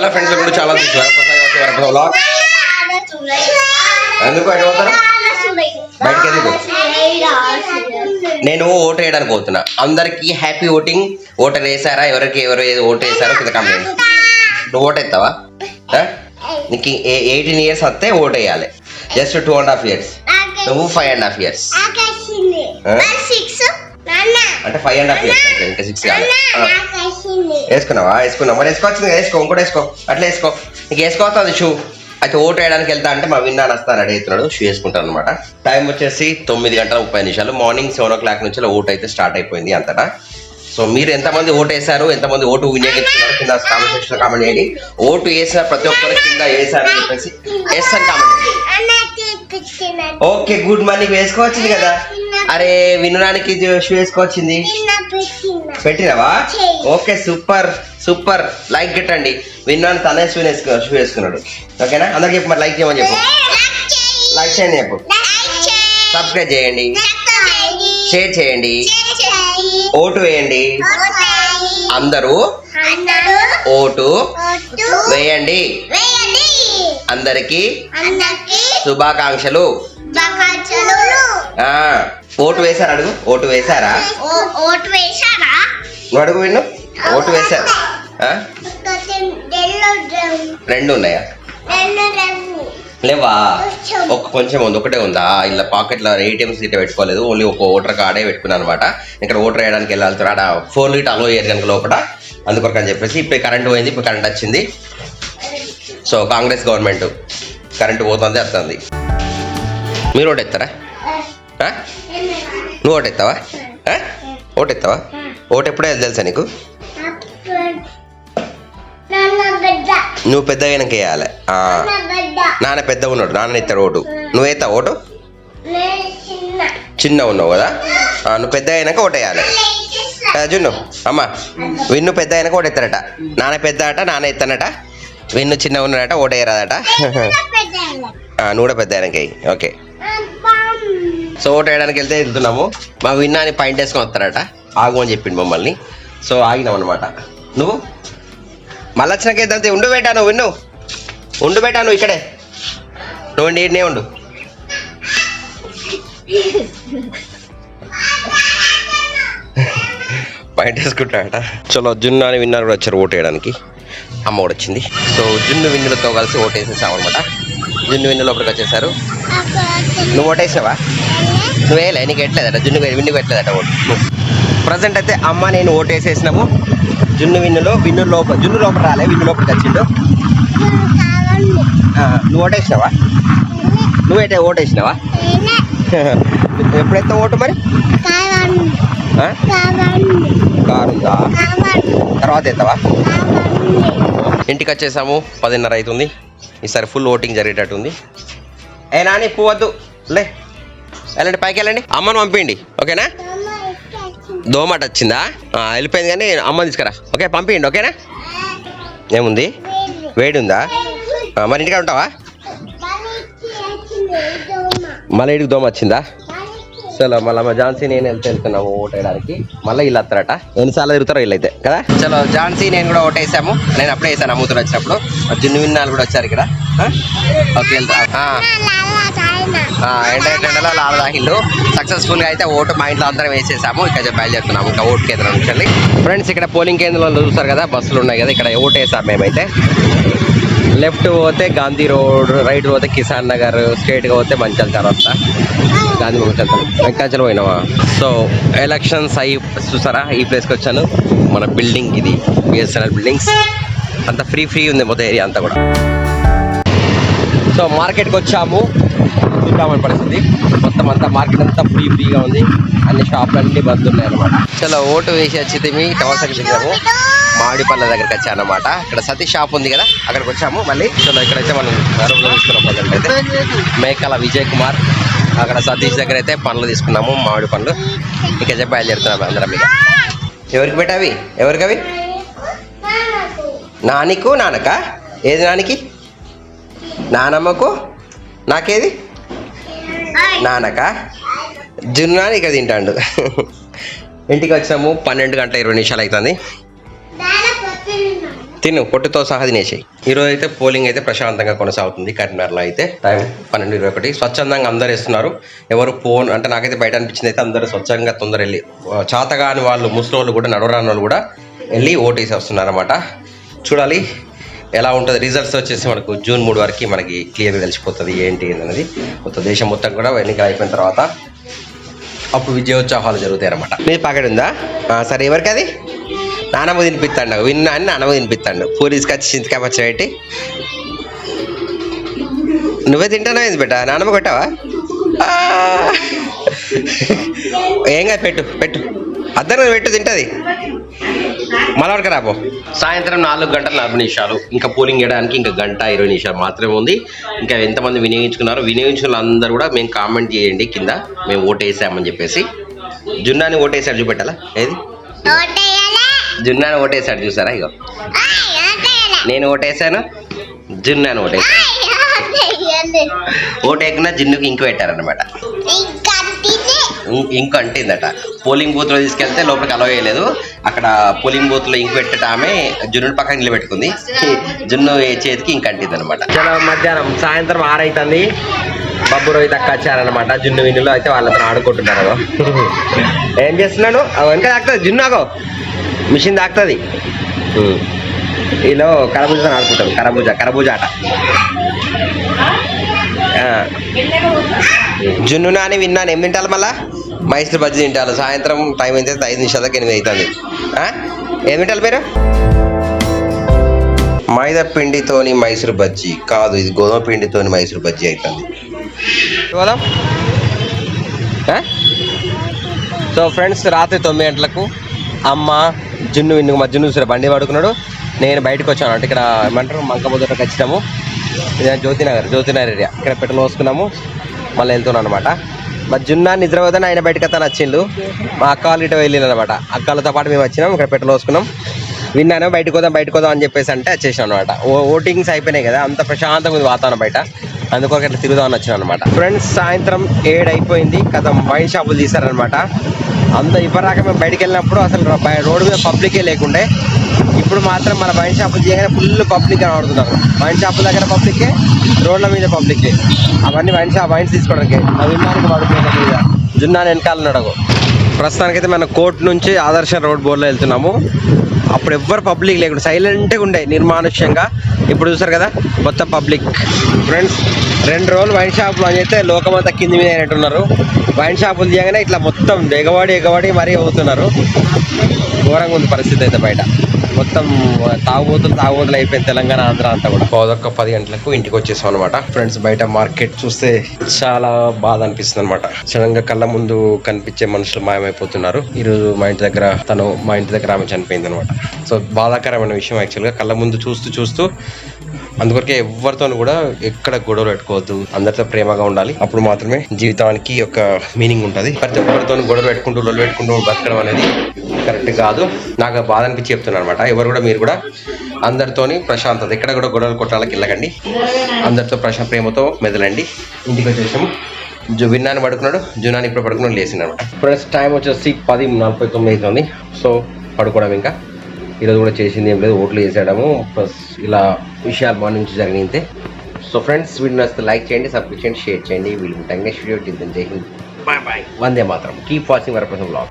Hello friends, ఇప్పుడు చాలా ఎందుకు బయట పోతారు? బయటకి ఎందుకు? నేను ఓటు వేయడానికి పోతున్నా. అందరికి హ్యాపీ ఓటింగ్. ఓటర్ వేసారా? ఎవరు ఓటు వేసారో కింద కామెంట్. నువ్వు ఓటు వేస్తావా? నీకు 18 years వస్తే ఓటు వేయాలి. Just 2.5 years. నువ్వు 5.5 years. అంటే 5.5 years ఇంకా 6 కాదు. వేసుకున్నావా? వేసుకున్నావు. మరి వేసుకోవచ్చింది కదా, వేసుకో. ఇంకోటి వేసుకో. అట్లా వేసుకో. నీకు వేసుకోవస్తుంది షూ. అయితే ఓటు వేయడానికి వెళ్తా అంటే మా విన్నాను వస్తాను రెడీ అవుతున్నాడు. షూ వేసుకుంటాను అనమాట. టైం వచ్చేసి 9:30 మార్నింగ్ 7 o'clock నుంచి ఓటు అయితే స్టార్ట్ అయిపోయింది అంతటా. సో మీరు ఎంతమంది ఓటు వేసారు, ఎంతమంది ఓటు వినియోగించుకున్నారు కింద కామెంట్ సెక్షన్ లో కామెంట్ చేయండి. ఓటు వేసిన ప్రతి ఒక్కరు కింద వేసారని చెప్పేసి వేస్తాను కామెంట్ చేయండి. Okay, good morning. వేసుకోవచ్చింది కదా. అరే వినడానికి షూ వేసుకోవచ్చింది. పెట్టినావా? Okay, super super. లైక్ పెట్టండి. విన్నాను తనే షూ వేసుకున్నాడు. ఓకేనా? అందరికి చెప్పు మరి. లైక్ చేయమని చెప్పు. లైక్ చేయండి చెప్పు. సబ్స్క్రైబ్ చేయండి, షేర్ చేయండి, ఓటు వేయండి. అందరూ ఓటు వేయండి. అందరికి శుభాకాంక్షలు. ఓటు వేశారు? అడుగు. ఓటు వేశారా? నువ్వు అడుగు. విన్ను ఓటు వేశారు? 2 ఉన్నాయా? లేవా? కొంచెం ఉంది. ఒకటే ఉందా? ఇలా పాకెట్లో ATM సీట్ పెట్టుకోలేదు. ఓన్లీ ఒక ఓటర్ కార్డే పెట్టుకున్నాను అనమాట. ఇక్కడ ఓటర్ వేయడానికి వెళ్ళాలి. ఆడ 4 లీటర్ అలో అయ్యారు కనుక లోపల. అందుకొరకు అని చెప్పేసి ఇప్పుడు కరెంట్ పోయింది. ఇప్పుడు కరెంట్ వచ్చింది. సో కాంగ్రెస్ గవర్నమెంట్ కరెంటు పోతుంది, వస్తుంది. మీరు ఓటు ఎత్తారా? నువ్వు ఓటు ఎత్తావా? ఓటు ఎత్తావా? ఓటు ఎప్పుడే తెలుసా నీకు? నువ్వు పెద్ద అయినాక వేయాలి. నాన్న పెద్ద ఉన్నాడు, నాన్న ఎత్తాడు ఓటు. నువ్వు వేస్తావు ఓటు? చిన్న ఉన్నావు కదా. నువ్వు పెద్ద అయినాక ఓటు వేయాలి. జున్ను అమ్మ, విన్ను పెద్ద అయినాక ఓటు ఎత్తారట. నాన్న పెద్ద అట, నాన్న ఎత్తానట. విన్ను చిన్న ఉన్నాడట, ఓటు వేయరాదట. నువ్వు కూడా పెద్ద అయినాక. ఓకే, సో ఓటు వేయడానికి వెళ్తున్నాము. మా విన్నాని పాయింట్ వేసుకొని వస్తారట. ఆగు అని చెప్పిండు మమ్మల్ని. సో ఆగినాం అనమాట. నువ్వు మళ్ళీ వచ్చినాక ఏదంతే. ఉండు బేటా, నువ్వు విన్ను. ఉండు బేటా, నువ్వు ఇక్కడే. నువ్వు ఈడనే ఉండు. పాయింట్ వేసుకుంటాడట. చలో జున్ను అని విన్నారు కూడా వచ్చారు ఓటు వేయడానికి. అమ్మ కూడా వచ్చింది. సో జున్ను విన్నులతో కలిసి ఓటు వేసేసాం అనమాట. జున్ను విన్ను లోపలికి వచ్చేసారు. నువ్వు ఓటు వేసావా? నువ్వు వేయలే? నీకు ఎట్లేదట? విన్నుకు ఎట్లేదట ఓటు. ప్రజెంట్ అయితే అమ్మ నేను ఓటు వేసేసినాము. జున్ను విన్ను లోపల రాలే. విన్ను లోపలికి వచ్చిండు. నువ్వు ఓటు వేసినావా? నువ్వైతే ఓటు వేసినావా? ఎప్పుడైతే ఓటు మరి? కారు ఉందా? తర్వాత ఎత్తావా? ఇంటికి వచ్చేసాము. 10:30 అవుతుంది. ఈసారి ఫుల్ ఓటింగ్ జరిగేటట్టుంది. నాని పోవద్దు, లే వెళ్ళండి, పైకి వెళ్ళండి. అమ్మను పంపిండి. ఓకేనా? దోమట వచ్చిందా? వెళ్ళిపోయింది కానీ అమ్మని తీసుకురా. ఓకే, పంపించండి. ఓకేనా? ఏముంది? వేడి ఉందా? మరి ఇంటికాడ ఉంటావా? మళ్ళీ ఇంటికి దోమ వచ్చిందా? చలో మళ్ళీ మా ఝాన్సీ నేను వెళ్తున్నాము ఓటు వేయడానికి. మళ్ళీ వీళ్ళు వస్తారట. ఎన్నిసార్లు తిరుగుతారో వీళ్ళైతే కదా. చలో ఝాన్సీ నేను కూడా ఓటు వేసాము. నేను అప్పుడే వేసాను అమ్ముతులు వచ్చినప్పుడు. జున్ను విన్నాలు కూడా వచ్చారు ఇక్కడ. ఓకే, ఎండలో లాభ తాగిండు. సక్సెస్ఫుల్గా అయితే ఓటు మా ఇంట్లో అందరం వేసేసాము. ఇక్కడ బయలుదేరుతున్నాము ఇంకా ఓటు కేంద్రం నుంచి వెళ్ళి. ఫ్రెండ్స్, ఇక్కడ పోలింగ్ కేంద్రంలో చూస్తారు కదా, బస్సులు ఉన్నాయి కదా. ఇక్కడ ఓటు వేసాము మేమైతే. లెఫ్ట్ పోతే గాంధీ రోడ్, రైట్ పోతే కిసాన్ నగర్, స్ట్రైట్గా పోతే మంచల్ చౌరస్తా, గాంధీ మంచల్ వెంకటాచలం పోయినావా. సో ఎలక్షన్స్ అయ్యి చూసారా, ఈ ప్లేస్కి వచ్చాను. మన బిల్డింగ్ ఇది BSNL బిల్డింగ్స్. అంతా ఫ్రీ ఉంది మొత్తం ఏరియా అంతా కూడా. సో మార్కెట్కి వచ్చాము. చూద్దామని పరిస్థితి మొత్తం అంతా మార్కెట్ అంతా ఫ్రీగా ఉంది. అన్ని షాపులు అన్ని బంద్ ఉన్నాయి అనమాట. చలో ఓటు వేసి వచ్చితే మీ టవర్సకి దిగాము. మామిడిపల్ల దగ్గరికి వచ్చానమాట. ఇక్కడ సతీష్ షాప్ ఉంది కదా, అక్కడికి వచ్చాము మళ్ళీ. చలో ఇక్కడైతే మనం రూమ్లో తీసుకున్నాం. ప్రజెంట్ అయితే మేకల విజయ్ కుమార్, అక్కడ సతీష్ దగ్గర అయితే పండ్లు తీసుకున్నాము, మామిడి పండ్లు. ఇక చెప్పి బయలుదేరుతున్నాము అందరం. ఇక ఎవరికి పెట్టావి? ఎవరికి అవి? నానికు నాన్నక? ఏది నానికి? నానమ్మకు? నాకేది? నాన్నక? జున్నాని ఇక్కడ తింటాడు. ఇంటికి వచ్చాము. 12:20 అవుతుంది. తిను పొట్టుతో సహా తినేసాయి. ఈరోజు అయితే పోలింగ్ అయితే ప్రశాంతంగా కొనసాగుతుంది కరీంనగర్లో అయితే. టైం 12:21. స్వచ్ఛందంగా అందరు వేస్తున్నారు. ఎవరు అంటే నాకైతే బయట అనిపించింది అయితే అందరూ స్వచ్ఛంగా తొందర వెళ్ళి చాతగాని వాళ్ళు ముసలోళ్ళు కూడా నడవరాని వాళ్ళు కూడా వెళ్ళి ఓటేసి వస్తున్నారు అన్నమాట. చూడాలి ఎలా ఉంటుంది. రిజల్ట్స్ వచ్చేసి మనకు జూన్ 3 వరకు మనకి క్లియర్గా తెలిసిపోతుంది ఏంటి అనేది. మొత్తం దేశం మొత్తం కూడా ఎన్నికలు అయిపోయిన తర్వాత అప్పుడు విజయోత్సవాలు జరుగుతాయి అన్నమాట. మీ ప్యాకెట్ ఉందా? సరే ఎవరికి అది? నానమ్మ తినిపిస్తాడు. విన్నా అని నానమ్మ తినిపిస్తాడు. పూరి తీసుకొచ్చి చింతకాయ పచ్చడి పెట్టి నువ్వే తింటానో ఏంది బెట్ట? నానమ్మ కొట్టావా? ఏం కాదు, పెట్టు పెట్టు, అద్దరు పెట్టు, తింటుంది. మలవడక రాబో. సాయంత్రం 4:40 ఇంకా పోలింగ్ చేయడానికి ఇంకా 1:20 మాత్రమే ఉంది. ఇంకా ఎంతమంది వినియోగించుకున్నారో వినియోగించుకున్న అందరూ కూడా మేము కామెంట్ చేయండి కింద, మేము ఓటు వేసామని చెప్పేసి. జున్నాని ఓటేసాడు, చూపెట్టాలా? ఏది జున్నాని ఓటేసాడు చూసారా? ఇగో నేను ఓటేసాను, జున్నాని ఓటేసాను. ఓటేకున్నా జున్నుకి ఇంకు పెట్టారనమాట. ఇంకు అంటిందట. పోలింగ్ బూత్లో తీసుకెళ్తే లోపలికి అలౌ చేయలేదు. అక్కడ పోలింగ్ బూత్లో ఇంకు పెట్టట ఆమె జున్ను పక్కన నిలబెట్టుకుంది. జున్ను చేతికి ఇంక అంటింది అనమాట. చాలా మధ్యాహ్నం సాయంత్రం 6 అవుతుంది. బబ్బు రోహిత్ అక్క వచ్చారనమాట. జున్ను విన్నులో అయితే వాళ్ళతో ఆడుకుంటున్నారు. ఏం చేస్తున్నాను? వెనక తాకుతుంది జున్ను. అగో మిషన్ తాకుతుంది. వీళ్ళు కరబూజా ఆడుకుంటారు. కరబూజా ఆట. జున్ను నాని విన్నాను. ఏం తింటారు మళ్ళా? మైసూర్ బజ్జీ తింటారు. సాయంత్రం టైం అయితే 5 నిమిషాలకి 8 అవుతుంది. ఏం తింటారు మీరు? మైదా పిండితోని మైసూర్ బజ్జీ కాదు, ఇది గోధుమ పిండితోని మైసూర్ బజ్జీ అవుతుంది. సో ఫ్రెండ్స్, రాత్రి 9 గంటలకు అమ్మ జున్ను విన్ను మా జున్ను చూసారు బండి పడుకున్నాడు. నేను బయటకు వచ్చాను. అంటే ఇక్కడ ఏమంటారు మంకబోదటకు వచ్చినాము. ఇది జ్యోతినగర్ ఏరియా. ఇక్కడ పెట్రోల్ పోసుకున్నాము, మళ్ళీ వెళ్తున్నాను అనమాట. మా జున్నా నిద్రపోతాను, ఆయన బయటకు వస్తాను వచ్చిండు. మా అక్క వాళ్ళు ఇటు వెళ్ళింది అనమాట. అక్కలతో పాటు మేము వచ్చినాం. ఇక్కడ పెట్రోల్ పోసుకున్నాం. విన్నాను బయటకు వద్దాం అని చెప్పేసి అంటే వచ్చేసాం అనమాట. ఓటింగ్స్ అయిపోయినాయి కదా, అంత ప్రశాంతంగా ఉంది వాతావరణం బయట. అందుకొరకు అట్లా తిరుగుదామని వచ్చాను అనమాట. ఫ్రెండ్స్, సాయంత్రం 7 అయిపోయింది కదా. వైన్ షాపులు తీశారనమాట. అంత ఇప్పటిదాకా మేము బయటకు వెళ్ళినప్పుడు అసలు రోడ్డు మీద పబ్లికే లేకుండే. ఇప్పుడు మాత్రం మన వైన్ షాపులు చేయగానే ఫుల్ పబ్లిక్ కనబడుతున్నారు. వైన్ షాపుల దగ్గర పబ్లికే, రోడ్ల మీద పబ్లికే. అవన్నీ వైన్స్ తీసుకోవడానికి విన్నానికి పడుతున్న మీద జున్నా వెనకాలన్నాడు. ప్రస్తుతానికైతే మన కోర్టు నుంచి ఆదర్శ రోడ్ బోర్డులో వెళ్తున్నాము. అప్పుడు ఎవ్వరు పబ్లిక్ లేకుండా సైలెంట్గా ఉండే నిర్మానుష్యంగా. ఇప్పుడు చూసారు కదా మొత్తం పబ్లిక్. ఫ్రెండ్స్, 2 రోజులు వైన్ షాపులు అని అయితే లోకమంతా కింది మీద అయినట్టున్నారు. వైన్ షాపులు చేయగానే ఇట్లా మొత్తం ఎగవాడి మరీ అవుతున్నారు. ఘోరంగా ఉంది పరిస్థితి అయితే బయట. మొత్తం తాగుబోతులు అయిపోయింది తెలంగాణ, ఆంధ్ర అంతా కూడా. 10 గంటలకు ఇంటికి వచ్చేసాం అనమాట. ఫ్రెండ్స్, బయట మార్కెట్ చూస్తే చాలా బాధ అనిపిస్తుంది అనమాట. సడన్గా కళ్ళ ముందు కనిపించే మనుషులు మాయమైపోతున్నారు. ఈరోజు మా ఇంటి దగ్గర ఆమె చనిపోయింది అనమాట. సో బాధాకరమైన విషయం యాక్చువల్గా. కళ్ళ ముందు చూస్తూ అందుకొరకే ఎవరితో కూడా ఎక్కడ గొడవలు పెట్టుకోవద్దు, అందరితో ప్రేమగా ఉండాలి. అప్పుడు మాత్రమే జీవితానికి ఒక మీనింగ్ ఉంటుంది. ప్రతి ఒక్కరితో గొడవలు పెట్టుకుంటూ బతకడం అనేది కరెక్ట్ కాదు. నాకు బాధ అనిపించి చెప్తున్నాను అనమాట. మీరు కూడా అందరితోని ప్రశాంతత, ఎక్కడ కూడా గొడవలు కొట్టాలకి వెళ్ళకండి. అందరితో ప్రేమతో మెదలండి. ఇంటికి వచ్చేసాము. విన్నాను పడుకున్నాడు, జున్నాని ఇప్పుడు పడుకున్నాడు, లేచింది అనమాట. ఫ్రెండ్స్, టైం వచ్చేసి 10:49 అవుతుంది. సో పడుకోవడం. ఇంకా ఈరోజు కూడా చేసింది ఏం లేదు, ఓట్లు వేసేయడము ప్లస్ ఇలా విషయాలు మార్నింగ్ నుంచి జరిగితే. సో ఫ్రెండ్స్, వీడియో నచ్చితే లైక్ చేయండి, సబ్స్క్రైబ్ చేయండి, షేర్ చేయండి. వీళ్ళు నెక్స్ట్ వీడియో జై హింద్, బాయ్. వందే మాత్రం. Keep watching Varaprasad vlog.